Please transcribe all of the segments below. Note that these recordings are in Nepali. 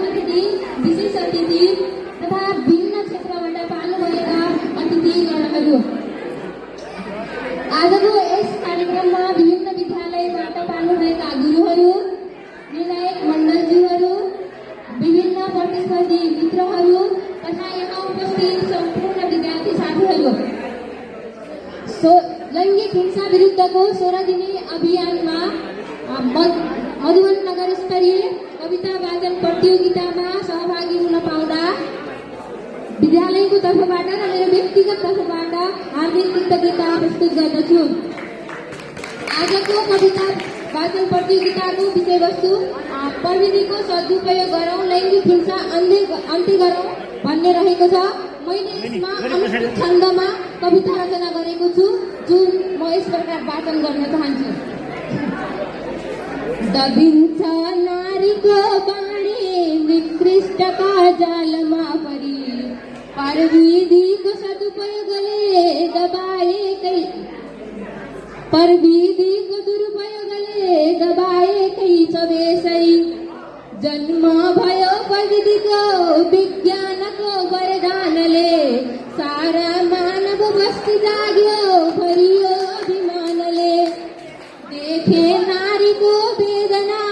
अतिथि, विशेष अतिथि तथा विभिन्न क्षेत्रबाट पाल्नुभएका अतिथिगणहरू, आजको यस कार्यक्रममा विभिन्न विद्यालयबाट पाल्नुभएका गुरुहरू, निर्णायक मण्डलज्यूहरू, विभिन्न प्रतिस्पर्धी मित्रहरू तथा यहाँ उपस्थित सम्पूर्ण विद्यार्थी साथीहरू, लैङ्गिक हिंसा विरुद्धको 16 दिने अभियानमा मधुबन नगर स्तरीय कविता वाचन प्रतियोगितामा सहभागी हुन पाउँदा विद्यालयको तर्फबाट र मेरो व्यक्तिगत तर्फबाट हार्दिक कृतज्ञता प्रस्तुत गर्दछु। आजको कविता वाचन प्रतियोगिताको विषयवस्तु प्रविधिको सदुपयोग गरौँ, लैङ्गिक हिंसा अन्त्य गरौँ भन्ने रहेको छ। मैले यसमा अनुष्ठित छन्दमा कविता रचना गरेको छु, जुन म यस प्रकार वाचन गर्न चाहन्छु। दबिन्छ नारीको बाणी निकृष्टका जालमा परी, प्रविधिको सदुपयोगले दबाएकै, प्रविधिको दुरुपयोगले दबाएकै छ बेसरी। जन्म भयो प्रविधिको विज्ञानको वरदानले, सारा मानव बस्ती जाग्यो भरियो अभिमानले। देखे नारीको वेदना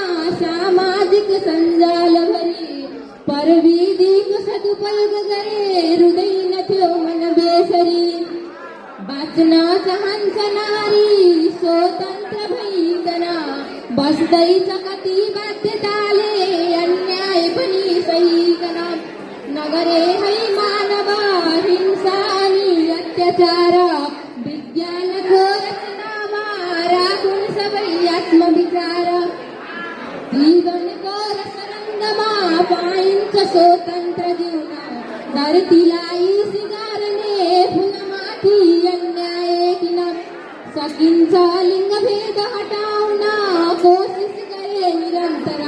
सामाजिक सञ्जालभरि, प्रविधिको सदुपयोग गरे रुँदैनथ्यो मन बेसरी। बाँच्न चाहन्छ नारी स्वतन्त्र भइकन, बस्दैछ कति बाध्यताले अन्याय पनि सहिकन। नगरे है मानव हिंसा अनि अत्याचार, विज्ञानको रचनामा राखुन् सबै आत्मविचार। जीवनको रसरङ्गमा पाइन्छ स्वतन्त्र जिउन, धरतीलाई सिगार्ने फुलमाथि अन्याय किन। सकिन्छ लिङ्गभेद हटाउन कोसिस गरे निरन्तर,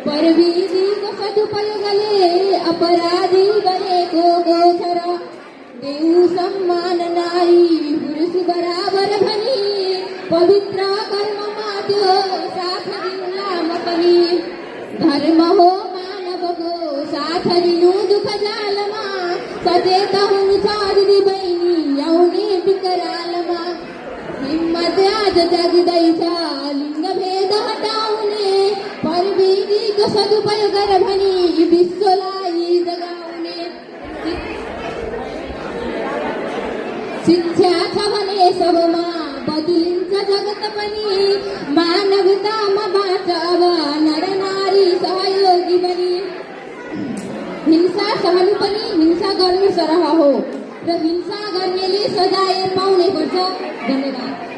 प्रविधिको सदुपयोगले अपराधी बनेको गोचर। देऊ सम्मान नारी पुरुष बराबर भनी, पवित्र कर्ममा त्यो साथ दिउँला म पनि। धर्म हो मानवको साथ दिनु दुःख जालमा, सचेत हुनु छ दिदी बहिनी आउने विकरालमा। हिम्मत आज जाग्दैछ लिङ्गभेद हटाउने, प्रविधिको सदुपयोग गर भनी विश्वलाई जगाउने। शिक्षा छ भने सबमा बदलिन्छ जगत पनि, मानवतामा बाँच अब नर नारी सहयोगी बनी। हिंसा सहनु पनि हिंसा गर्नु सरह हो र हिंसा गर्नेले सजाय पाउनै पर्छ। धन्यवाद।